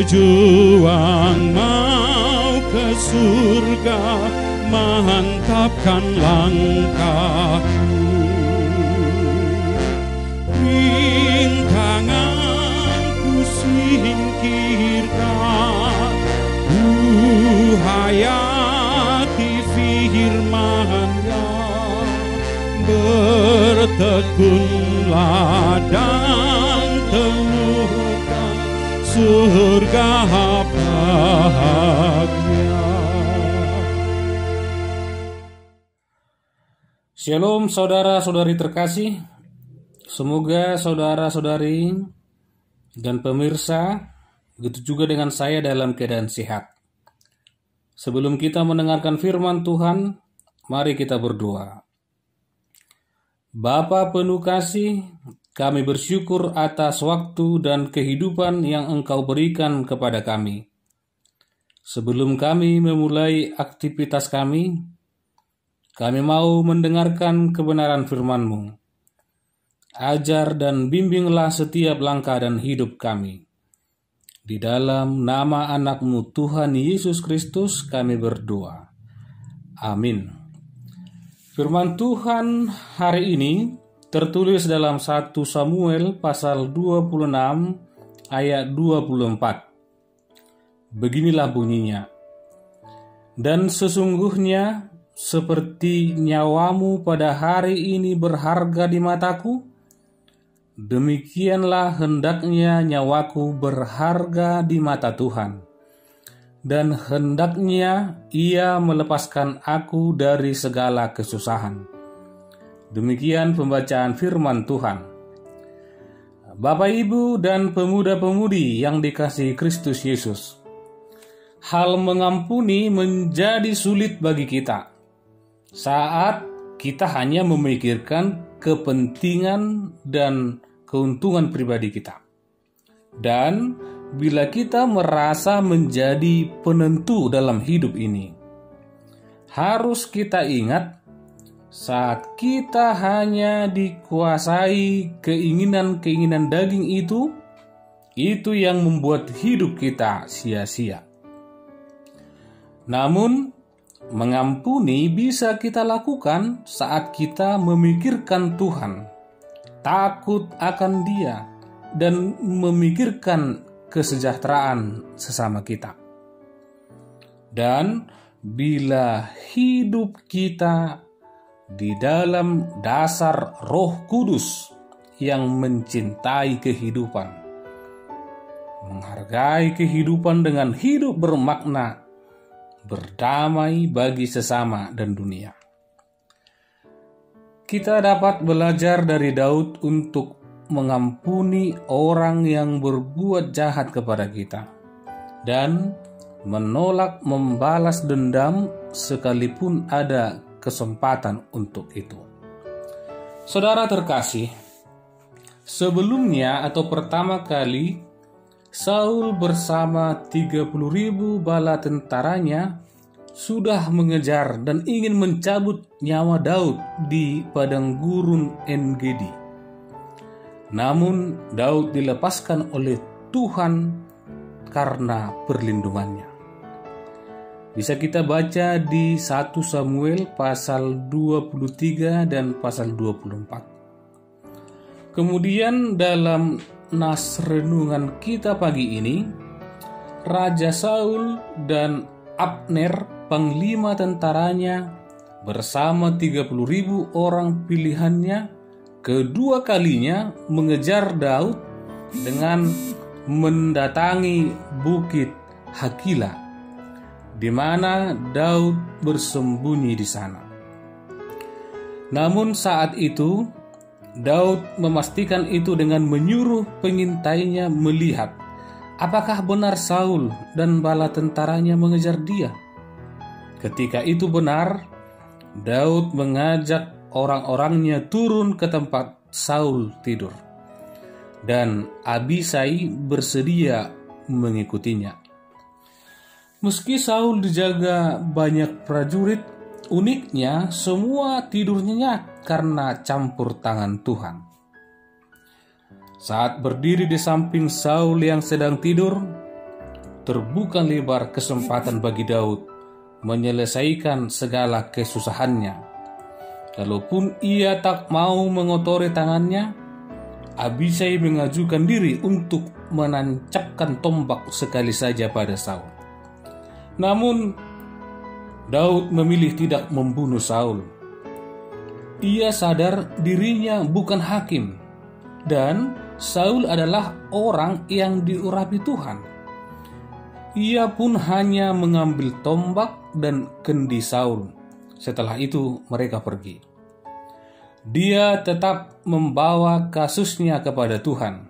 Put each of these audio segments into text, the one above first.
berjuang mau ke surga, mantapkan langkahku. Rintanganku singkirkan, ku hayati firman-Nya. Bertekunlah dan temukan surga bahagia. Shalom saudara-saudari terkasih. Semoga saudara-saudari dan pemirsa begitu juga dengan saya dalam keadaan sehat. Sebelum kita mendengarkan firman Tuhan, mari kita berdoa. Bapa penuh kasih, kami bersyukur atas waktu dan kehidupan yang Engkau berikan kepada kami. Sebelum kami memulai aktivitas kami mau mendengarkan kebenaran firman-Mu. Ajar dan bimbinglah setiap langkah dan hidup kami. Di dalam nama anak-Mu Tuhan Yesus Kristus kami berdoa. Amin. Firman Tuhan hari ini tertulis dalam 1 Samuel pasal 26 ayat 24. Beginilah bunyinya. Dan sesungguhnya seperti nyawamu pada hari ini berharga di mataku, demikianlah hendaknya nyawaku berharga di mata Tuhan. Dan hendaknya Ia melepaskan aku dari segala kesusahan. Demikian pembacaan firman Tuhan. Bapak, Ibu, dan pemuda-pemudi yang dikasihi Kristus Yesus, hal mengampuni menjadi sulit bagi kita saat kita hanya memikirkan kepentingan dan keuntungan pribadi kita. Dan bila kita merasa menjadi penentu dalam hidup ini, harus kita ingat saat kita hanya dikuasai keinginan-keinginan daging itu yang membuat hidup kita sia-sia. Namun, mengampuni bisa kita lakukan saat kita memikirkan Tuhan, takut akan Dia, dan memikirkan kesejahteraan sesama kita. Dan bila hidup kita di dalam dasar Roh Kudus yang mencintai kehidupan, menghargai kehidupan dengan hidup bermakna, berdamai bagi sesama dan dunia, kita dapat belajar dari Daud untuk mengampuni orang yang berbuat jahat kepada kita dan menolak membalas dendam sekalipun ada kesempatan untuk itu. Saudara terkasih, sebelumnya atau pertama kali Saul bersama 30.000 bala tentaranya sudah mengejar dan ingin mencabut nyawa Daud di padang gurun En-Gedi. Namun Daud dilepaskan oleh Tuhan karena perlindungannya. Bisa kita baca di 1 Samuel pasal 23 dan pasal 24. Kemudian dalam nas renungan kita pagi ini, Raja Saul dan Abner, panglima tentaranya, bersama 30.000 orang pilihannya, kedua kalinya mengejar Daud dengan mendatangi Bukit Hakila, di mana Daud bersembunyi di sana. Namun saat itu Daud memastikan itu dengan menyuruh pengintainya melihat apakah benar Saul dan bala tentaranya mengejar dia. Ketika itu benar, Daud mengajak orang-orangnya turun ke tempat Saul tidur, dan Abisai bersedia mengikutinya. Meski Saul dijaga banyak prajurit, uniknya semua tidur nyenyak karena campur tangan Tuhan. Saat berdiri di samping Saul yang sedang tidur, terbuka lebar kesempatan bagi Daud menyelesaikan segala kesusahannya. Kalaupun ia tak mau mengotori tangannya, Abisai mengajukan diri untuk menancapkan tombak sekali saja pada Saul. Namun Daud memilih tidak membunuh Saul. Ia sadar dirinya bukan hakim, dan Saul adalah orang yang diurapi Tuhan. Ia pun hanya mengambil tombak dan kendi Saul. Setelah itu mereka pergi. Dia tetap membawa kasusnya kepada Tuhan.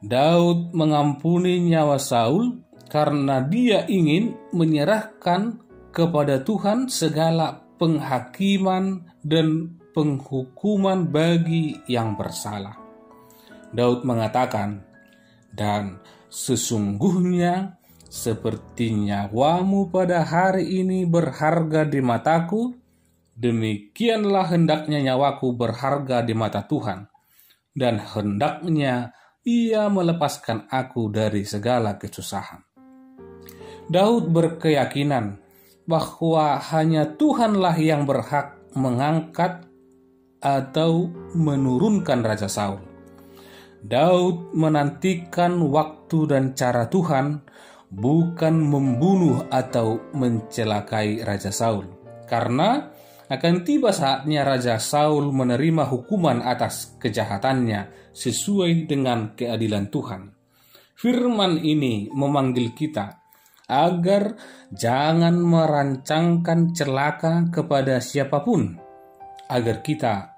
Daud mengampuni nyawa Saul karena dia ingin menyerahkan kepada Tuhan segala penghakiman dan penghukuman bagi yang bersalah. Daud mengatakan, "Dan sesungguhnya seperti nyawamu pada hari ini berharga di mataku, demikianlah hendaknya nyawaku berharga di mata Tuhan, dan hendaknya ia melepaskan aku dari segala kesusahan." Daud berkeyakinan bahwa hanya Tuhanlah yang berhak mengangkat atau menurunkan Raja Saul. Daud menantikan waktu dan cara Tuhan, bukan membunuh atau mencelakai Raja Saul. Karena akan tiba saatnya Raja Saul menerima hukuman atas kejahatannya sesuai dengan keadilan Tuhan. Firman ini memanggil kita agar jangan merancangkan celaka kepada siapapun, agar kita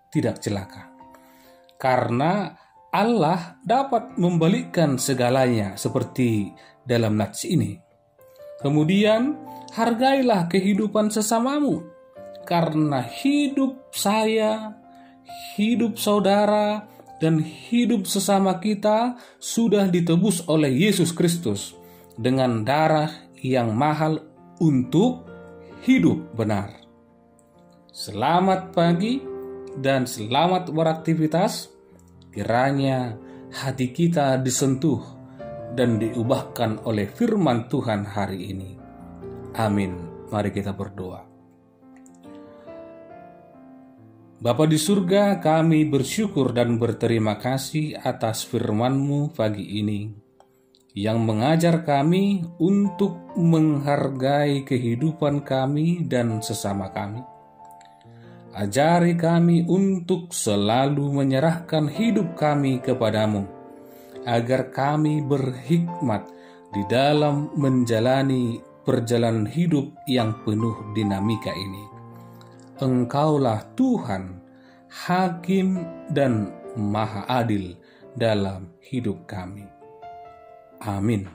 tidak celaka. Karena Allah dapat membalikkan segalanya seperti dalam nats ini. Kemudian hargailah kehidupan sesamamu, karena hidup saya, hidup saudara, dan hidup sesama kita sudah ditebus oleh Yesus Kristus dengan darah yang mahal untuk hidup benar. Selamat pagi dan selamat beraktivitas. Kiranya hati kita disentuh dan diubahkan oleh firman Tuhan hari ini. Amin. Mari kita berdoa. Bapa di surga, kami bersyukur dan berterima kasih atas firman-Mu pagi ini, yang mengajar kami untuk menghargai kehidupan kami dan sesama kami. Ajari kami untuk selalu menyerahkan hidup kami kepadamu, agar kami berhikmat di dalam menjalani perjalanan hidup yang penuh dinamika ini. Engkaulah Tuhan, Hakim dan Maha Adil dalam hidup kami. Amin.